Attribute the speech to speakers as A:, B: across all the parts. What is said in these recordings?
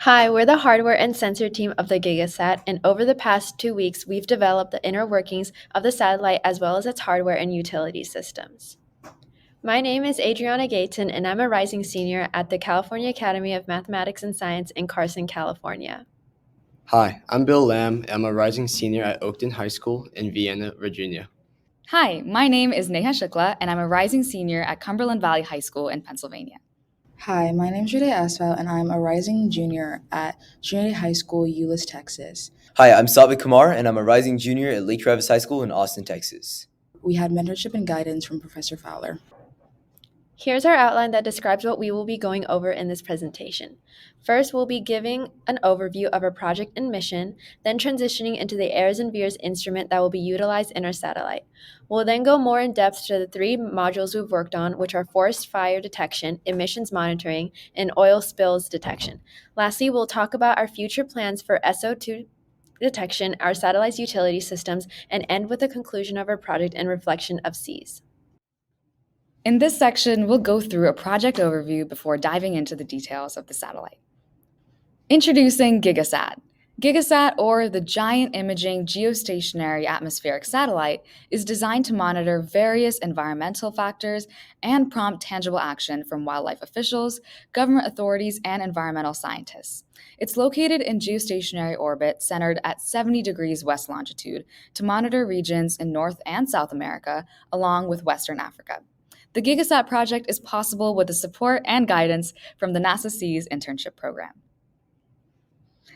A: Hi, we're the hardware and sensor team of the GIGASat, and over the past 2 weeks, we've developed the inner workings of the satellite as well as its hardware and utility systems. My name is Adriana Gaitan, and I'm a rising senior at the California Academy of Mathematics and Science in Carson, California.
B: Hi, I'm Bill Lamb. I'm a rising senior at Oakton High School in Vienna, Virginia.
C: Hi, my name is Neha Shukla, and I'm a rising senior at Cumberland Valley High School in Pennsylvania.
D: Hi, my name is Rediet Asfaw, and I'm a rising junior at Trinity High School, Euless, Texas.
E: Hi, I'm Satvik Kumar, and I'm a rising junior at Lake Travis High School in Austin, Texas.
D: We had mentorship and guidance from Professor Fowler.
A: Here's our outline that describes what we will be going over in this presentation. First, we'll be giving an overview of our project and mission, then transitioning into the Airs and Veers instrument that will be utilized in our satellite. We'll then go more in depth to the three modules we've worked on, which are forest fire detection, emissions monitoring, and oil spills detection. Lastly, we'll talk about our future plans for SO2 detection, our satellite's utility systems, and end with a conclusion of our project and reflection of Cs.
C: In this section, we'll go through a project overview before diving into the details of the satellite. Introducing GIGASat. GIGASat, or the Giant Imaging Geostationary Atmospheric Satellite, is designed to monitor various environmental factors and prompt tangible action from wildlife officials, government authorities, and environmental scientists. It's located in geostationary orbit centered at 70 degrees west longitude to monitor regions in North and South America, along with Western Africa. The GIGASat project is possible with the support and guidance from the NASA SEAS internship program.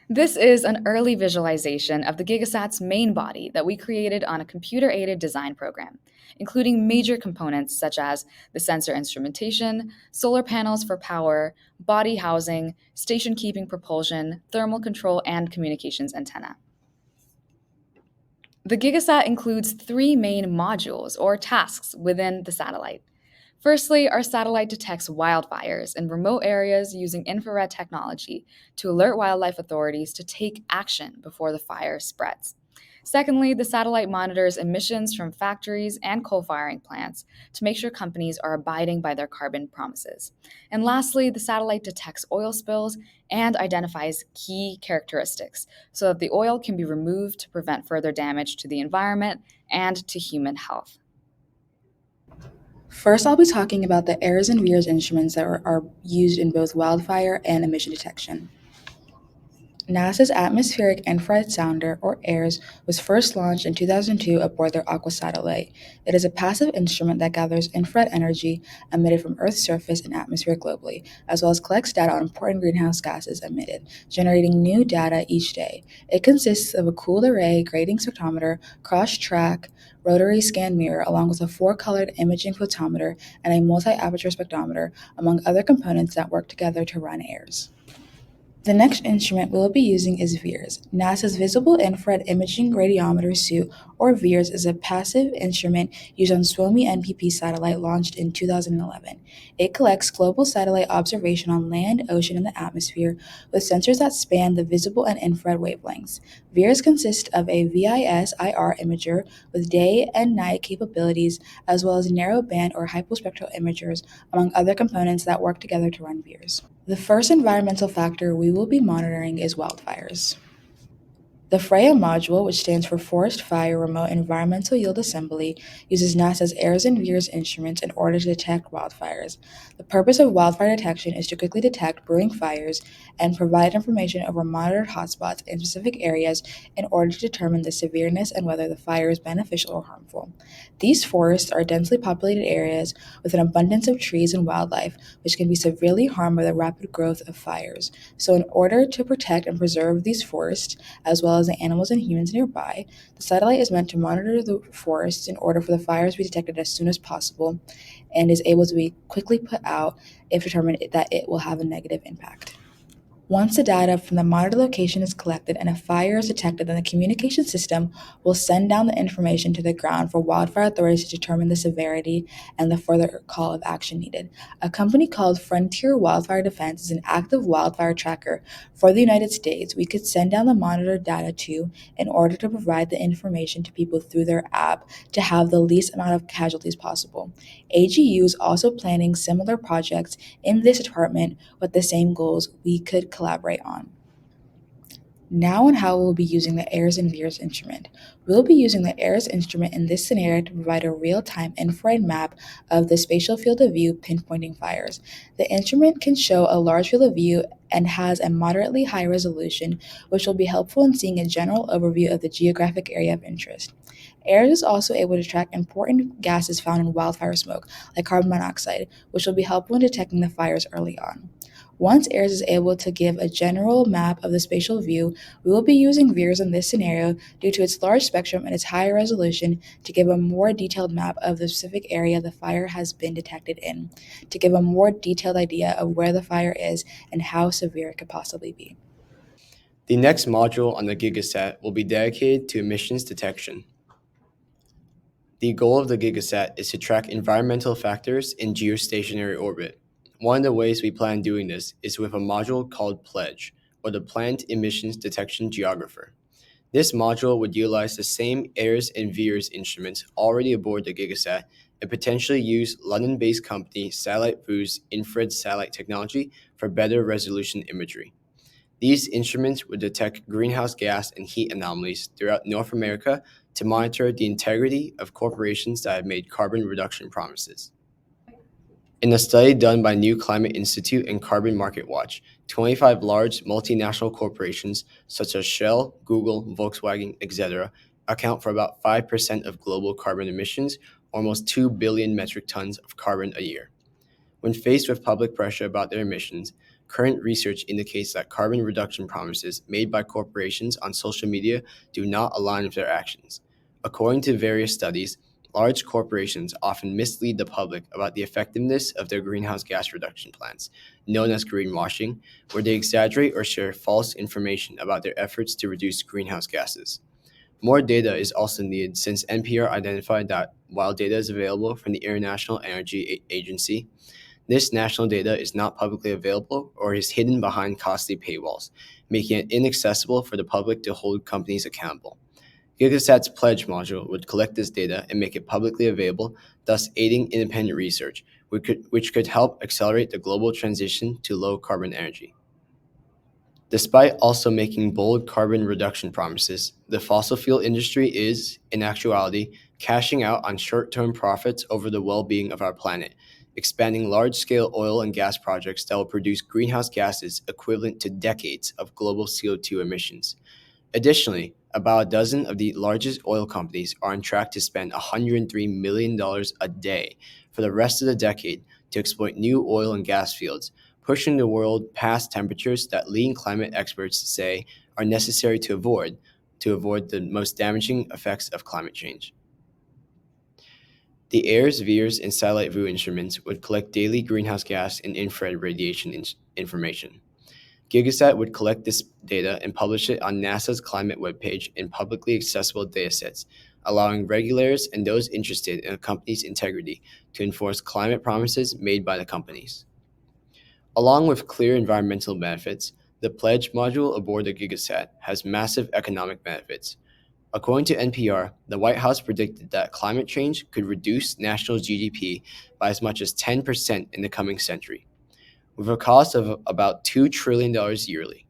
C: This is an early visualization of the GIGASat's main body that we created on a computer-aided design program, including major components such as the sensor instrumentation, solar panels for power, body housing, station-keeping propulsion, thermal control, and communications antenna. The GIGASat includes three main modules or tasks within the satellite. Firstly, our satellite detects wildfires in remote areas using infrared technology to alert wildlife authorities to take action before the fire spreads. Secondly, the satellite monitors emissions from factories and coal-firing plants to make sure companies are abiding by their carbon promises. And lastly, the satellite detects oil spills and identifies key characteristics so that the oil can be removed to prevent further damage to the environment and to human health.
D: First, I'll be talking about the Airs and Veers instruments that are used in both wildfire and emission detection. NASA's Atmospheric Infrared Sounder, or AIRS, was first launched in 2002 aboard their Aqua satellite. It is a passive instrument that gathers infrared energy emitted from Earth's surface and atmosphere globally, as well as collects data on important greenhouse gases emitted, generating new data each day. It consists of a cooled array grading spectrometer, cross-track, rotary scan mirror, along with a four-colored imaging photometer and a multi-aperture spectrometer, among other components that work together to run AIRS. The next instrument we'll be using is VIIRS. NASA's Visible Infrared Imaging Radiometer Suite, or VIIRS, is a passive instrument used on SWOMI NPP satellite launched in 2011. It collects global satellite observation on land, ocean, and the atmosphere with sensors that span the visible and infrared wavelengths. VIIRS consists of a VIS-IR imager with day and night capabilities, as well as narrowband or hypospectral imagers, among other components that work together to run VIIRS. The first environmental factor we will be monitoring is wildfires. The FREYA module, which stands for Forest Fire Remote Environmental Yield Assembly, uses NASA's AIRS and VIIRS instruments in order to detect wildfires. The purpose of wildfire detection is to quickly detect brewing fires and provide information over monitored hotspots in specific areas in order to determine the severeness and whether the fire is beneficial or harmful. These forests are densely populated areas with an abundance of trees and wildlife, which can be severely harmed by the rapid growth of fires. So in order to protect and preserve these forests, as well as the animals and humans nearby, the satellite is meant to monitor the forests in order for the fires to be detected as soon as possible and is able to be quickly put out if determined that it will have a negative impact. Once the data from the monitor location is collected and a fire is detected, then the communication system will send down the information to the ground for wildfire authorities to determine the severity and the further call of action needed. A company called Frontier Wildfire Defense is an active wildfire tracker for the United States we could send down the monitor data to in order to provide the information to people through their app to have the least amount of casualties possible. AGU is also planning similar projects in this department with the same goals we could collect collaborate on. Now on how we'll be using the AIRS and VIIRS instrument. We'll be using the AIRS instrument in this scenario to provide a real-time infrared map of the spatial field of view pinpointing fires. The instrument can show a large field of view and has a moderately high resolution, which will be helpful in seeing a general overview of the geographic area of interest. AIRS is also able to track important gases found in wildfire smoke, like carbon monoxide, which will be helpful in detecting the fires early on. Once AIRS is able to give a general map of the spatial view, we will be using VIIRS in this scenario due to its large spectrum and its higher resolution to give a more detailed map of the specific area the fire has been detected in, to give a more detailed idea of where the fire is and how severe it could possibly be.
B: The next module on the GIGASat will be dedicated to emissions detection. The goal of the GIGASat is to track environmental factors in geostationary orbit. One of the ways we plan on doing this is with a module called PLEDGE, or the Plant Emissions Detection Geographer. This module would utilize the same AIRS and VIIRS instruments already aboard the GIGASat and potentially use London-based company Satellite Vu's infrared satellite technology for better resolution imagery. These instruments would detect greenhouse gas and heat anomalies throughout North America to monitor the integrity of corporations that have made carbon reduction promises. In a study done by New Climate Institute and Carbon Market Watch, 25 large multinational corporations such as Shell, Google, Volkswagen, etc. account for about 5% of global carbon emissions, almost 2 billion metric tons of carbon a year. When faced with public pressure about their emissions, current research indicates that carbon reduction promises made by corporations on social media do not align with their actions. According to various studies, large corporations often mislead the public about the effectiveness of their greenhouse gas reduction plans, known as greenwashing, where they exaggerate or share false information about their efforts to reduce greenhouse gases. More data is also needed since NPR identified that while data is available from the International Energy Agency, this national data is not publicly available or is hidden behind costly paywalls, making it inaccessible for the public to hold companies accountable. GIGASat's Pledge module would collect this data and make it publicly available, thus aiding independent research, which could help accelerate the global transition to low-carbon energy. Despite also making bold carbon reduction promises, the fossil fuel industry is, in actuality, cashing out on short-term profits over the well-being of our planet, expanding large-scale oil and gas projects that will produce greenhouse gases equivalent to decades of global CO2 emissions. Additionally, about a dozen of the largest oil companies are on track to spend $103 million a day for the rest of the decade to exploit new oil and gas fields, pushing the world past temperatures that leading climate experts say are necessary to avoid the most damaging effects of climate change. The AIRS, VIIRS, and Satellite Vu instruments would collect daily greenhouse gas and infrared radiation information. GIGASat would collect this data and publish it on NASA's climate webpage in publicly accessible datasets, allowing regulators and those interested in a company's integrity to enforce climate promises made by the companies. Along with clear environmental benefits, the Pledge module aboard the GIGASat has massive economic benefits. According to NPR, the White House predicted that climate change could reduce national GDP by as much as 10% in the coming century, with a cost of about $2 trillion yearly.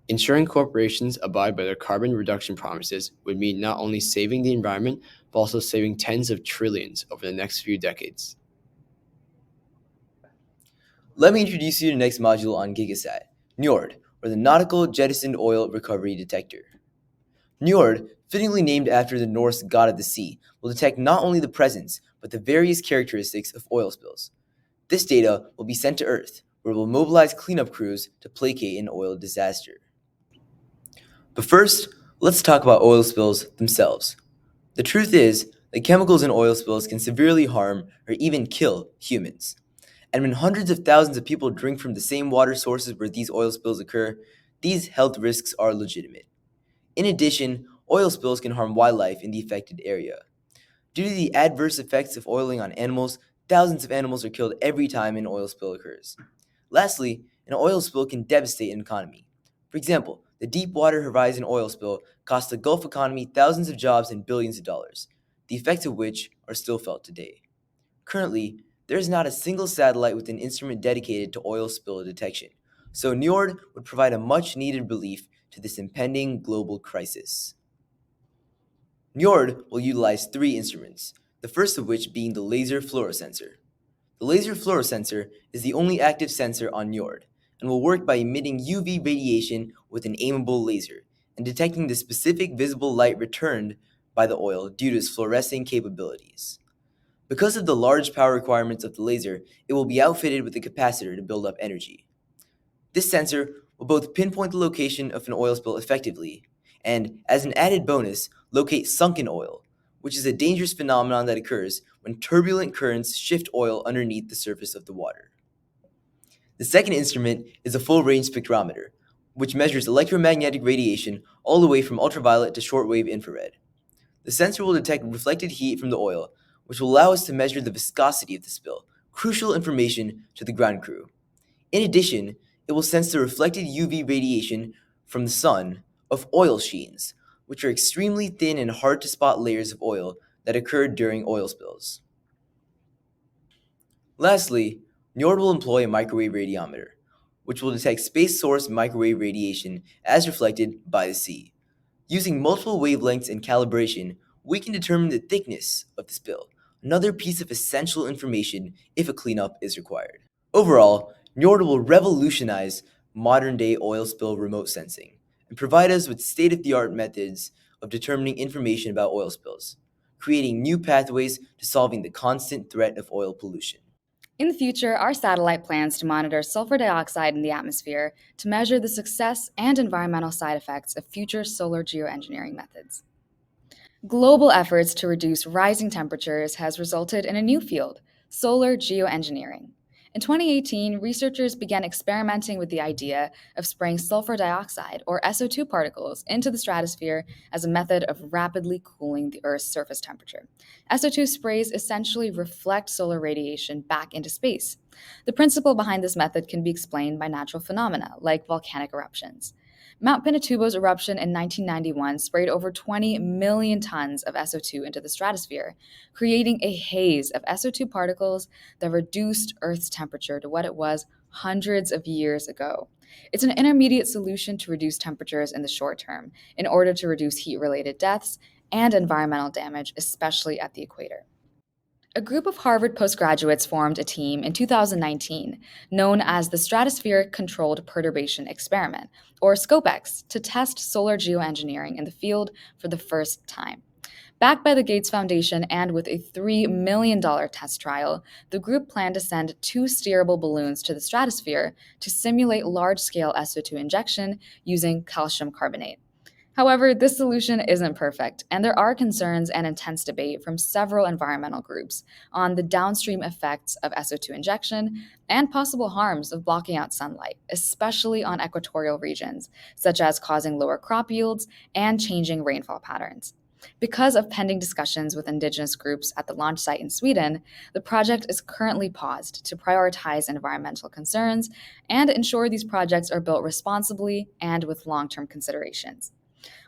B: Ensuring corporations abide by their carbon reduction promises would mean not only saving the environment, but also saving tens of trillions over the next few decades.
E: Let me introduce you to the next module on GIGASat, NJORD, or the Nautical Jettisoned Oil Recovery Detector. NJORD, fittingly named after the Norse god of the sea, will detect not only the presence, but the various characteristics of oil spills. This data will be sent to Earth, where it will mobilize cleanup crews to placate an oil disaster. But first, let's talk about oil spills themselves. The truth is that chemicals in oil spills can severely harm or even kill humans. And when hundreds of thousands of people drink from the same water sources where these oil spills occur, these health risks are legitimate. In addition, oil spills can harm wildlife in the affected area. Due to the adverse effects of oiling on animals, thousands of animals are killed every time an oil spill occurs. Lastly, an oil spill can devastate an economy. For example, the Deepwater Horizon oil spill cost the Gulf economy thousands of jobs and billions of dollars, the effects of which are still felt today. Currently, there is not a single satellite with an instrument dedicated to oil spill detection, so NIORD would provide a much-needed relief to this impending global crisis. NIORD will utilize 3 instruments, the first of which being the laser fluorosensor. The laser fluorosensor is the only active sensor on NIORD and will work by emitting UV radiation with an aimable laser and detecting the specific visible light returned by the oil due to its fluorescing capabilities. Because of the large power requirements of the laser, it will be outfitted with a capacitor to build up energy. This sensor will both pinpoint the location of an oil spill effectively and, as an added bonus, locate sunken oil, which is a dangerous phenomenon that occurs when turbulent currents shift oil underneath the surface of the water. The second instrument is a full-range spectrometer, which measures electromagnetic radiation all the way from ultraviolet to shortwave infrared. The sensor will detect reflected heat from the oil, which will allow us to measure the viscosity of the spill, crucial information to the ground crew. In addition, it will sense the reflected UV radiation from the sun of oil sheens, which are extremely thin and hard-to-spot layers of oil that occur during oil spills. Lastly, NIORD will employ a microwave radiometer, which will detect space-source microwave radiation as reflected by the sea. Using multiple wavelengths and calibration, we can determine the thickness of the spill, another piece of essential information if a cleanup is required. Overall, NIORD will revolutionize modern-day oil spill remote sensing and provide us with state-of-the-art methods of determining information about oil spills, creating new pathways to solving the constant threat of oil pollution.
C: In the future, our satellite plans to monitor sulfur dioxide in the atmosphere to measure the success and environmental side effects of future solar geoengineering methods. Global efforts to reduce rising temperatures has resulted in a new field, solar geoengineering. In 2018, researchers began experimenting with the idea of spraying sulfur dioxide, or SO2 particles, into the stratosphere as a method of rapidly cooling the Earth's surface temperature. SO2 sprays essentially reflect solar radiation back into space. The principle behind this method can be explained by natural phenomena, like volcanic eruptions. Mount Pinatubo's eruption in 1991 sprayed over 20 million tons of SO2 into the stratosphere, creating a haze of SO2 particles that reduced Earth's temperature to what it was hundreds of years ago. It's an intermediate solution to reduce temperatures in the short term in order to reduce heat-related deaths and environmental damage, especially at the equator. A group of Harvard postgraduates formed a team in 2019 known as the Stratospheric Controlled Perturbation Experiment, or SCOPEX, to test solar geoengineering in the field for the first time. Backed by the Gates Foundation and with a $3 million test trial, the group planned to send 2 steerable balloons to the stratosphere to simulate large-scale SO2 injection using calcium carbonate. However, this solution isn't perfect, and there are concerns and intense debate from several environmental groups on the downstream effects of SO2 injection and possible harms of blocking out sunlight, especially on equatorial regions, such as causing lower crop yields and changing rainfall patterns. Because of pending discussions with indigenous groups at the launch site in Sweden, the project is currently paused to prioritize environmental concerns and ensure these projects are built responsibly and with long-term considerations.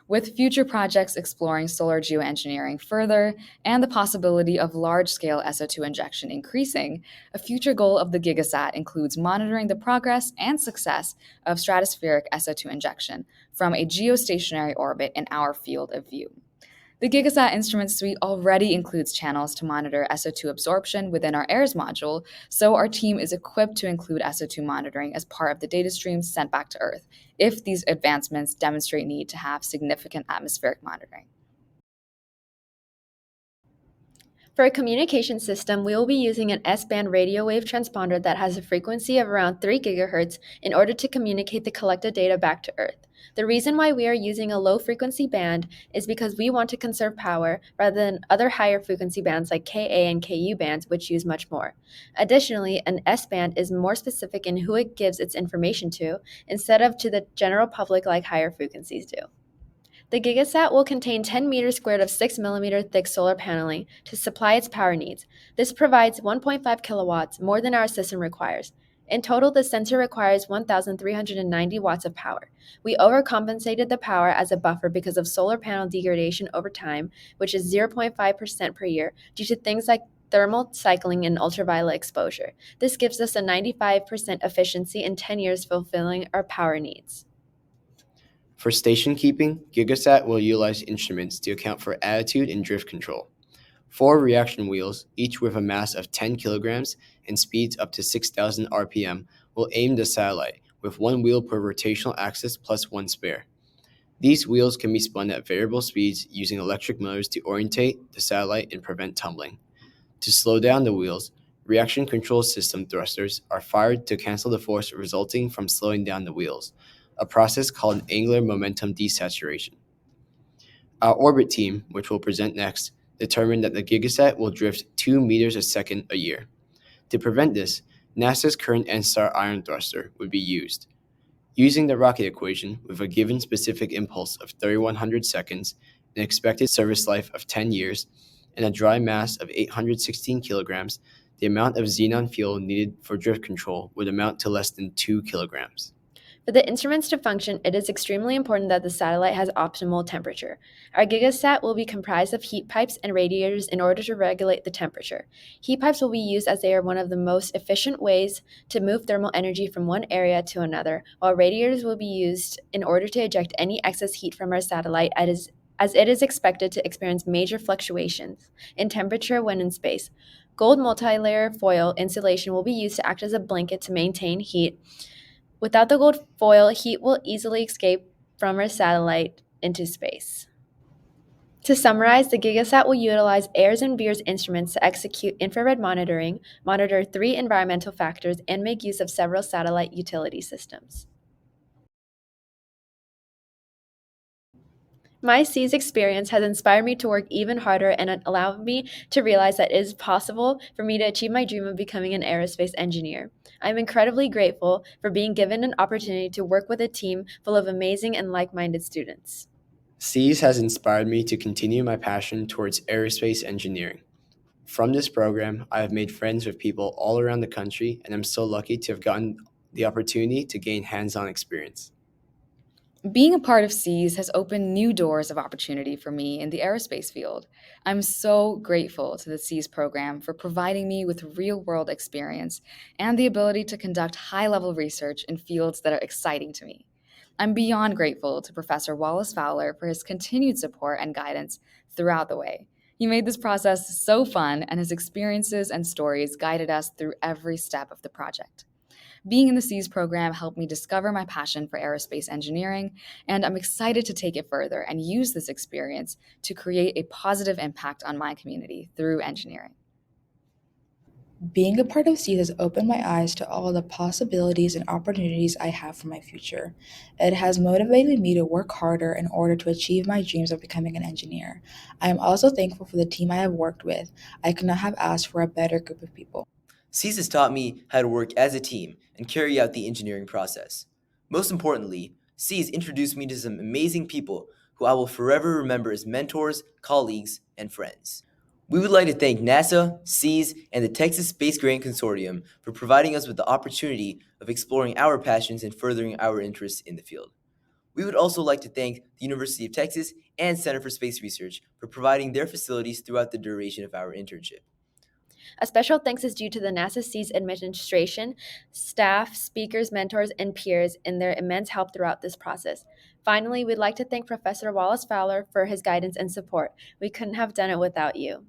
C: With future projects exploring solar geoengineering further and the possibility of large-scale SO2 injection increasing, a future goal of the GIGASat includes monitoring the progress and success of stratospheric SO2 injection from a geostationary orbit in our field of view. The GIGASat instrument suite already includes channels to monitor SO2 absorption within our AIRS module, so our team is equipped to include SO2 monitoring as part of the data streams sent back to Earth, if these advancements demonstrate need to have significant atmospheric monitoring.
A: For a communication system, we will be using an S-band radio wave transponder that has a frequency of around 3 GHz in order to communicate the collected data back to Earth. The reason why we are using a low-frequency band is because we want to conserve power rather than other higher frequency bands like Ka and Ku bands, which use much more. Additionally, an S-band is more specific in who it gives its information to, instead of to the general public like higher frequencies do. The GIGASat will contain 10 meters squared of 6 millimeter thick solar paneling to supply its power needs. This provides 1.5 kilowatts, more than our system requires. In total, the sensor requires 1,390 watts of power. We overcompensated the power as a buffer because of solar panel degradation over time, which is 0.5% per year, due to things like thermal cycling, and ultraviolet exposure. This gives us a 95% efficiency in 10 years fulfilling our power needs.
B: For station keeping, GIGASat will utilize instruments to account for attitude and drift control. 4 reaction wheels, each with a mass of 10 kilograms and speeds up to 6,000 RPM, will aim the satellite, with 1 wheel per rotational axis plus 1 spare. These wheels can be spun at variable speeds using electric motors to orientate the satellite and prevent tumbling. To slow down the wheels, reaction control system thrusters are fired to cancel the force resulting from slowing down the wheels, a process called angular momentum desaturation. Our orbit team, which will present next, determined that the GIGASat will drift 2 meters a second a year. To prevent this, NASA's current NSTAR ion thruster would be used. Using the rocket equation with a given specific impulse of 3,100 seconds, an expected service life of 10 years, and a dry mass of 816 kilograms, the amount of xenon fuel needed for drift control would amount to less than 2 kilograms.
A: For the instruments to function, it is extremely important that the satellite has optimal temperature. Our GigaSat will be comprised of heat pipes and radiators in order to regulate the temperature. Heat pipes will be used as they are one of the most efficient ways to move thermal energy from one area to another, while radiators will be used in order to eject any excess heat from our satellite as it is expected to experience major fluctuations in temperature when in space. Gold multilayer foil insulation will be used to act as a blanket to maintain heat. Without the gold foil, heat will easily escape from our satellite into space. To summarize, the GigaSat will utilize Airs and Veers instruments to execute infrared monitoring, monitor 3 environmental factors, and make use of several satellite utility systems. My C's experience has inspired me to work even harder and allowed me to realize that it is possible for me to achieve my dream of becoming an aerospace engineer. I'm incredibly grateful for being given an opportunity to work with a team full of amazing and like-minded students.
B: C's has inspired me to continue my passion towards aerospace engineering. From this program, I have made friends with people all around the country, and I'm so lucky to have gotten the opportunity to gain hands-on experience.
C: Being a part of C's has opened new doors of opportunity for me in the aerospace field. I'm so grateful to the C's program for providing me with real-world experience and the ability to conduct high-level research in fields that are exciting to me. I'm beyond grateful to Professor Wallace Fowler for his continued support and guidance throughout the way. He made this process so fun, and his experiences and stories guided us through every step of the project. Being in the C's program helped me discover my passion for aerospace engineering, and I'm excited to take it further and use this experience to create a positive impact on my community through engineering.
D: Being a part of Seed has opened my eyes to all the possibilities and opportunities I have for my future. It has motivated me to work harder in order to achieve my dreams of becoming an engineer. I am also thankful for the team I have worked with. I could not have asked for a better group of people.
E: C's has taught me how to work as a team and carry out the engineering process. Most importantly, C's introduced me to some amazing people who I will forever remember as mentors, colleagues, and friends. We would like to thank NASA, C's, and the Texas Space Grant Consortium for providing us with the opportunity of exploring our passions and furthering our interests in the field. We would also like to thank the University of Texas and Center for Space Research for providing their facilities throughout the duration of our internship.
A: A special thanks is due to the NASA C's administration, staff, speakers, mentors, and peers in their immense help throughout this process. Finally, we'd like to thank Professor Wallace Fowler for his guidance and support. We couldn't have done it without you.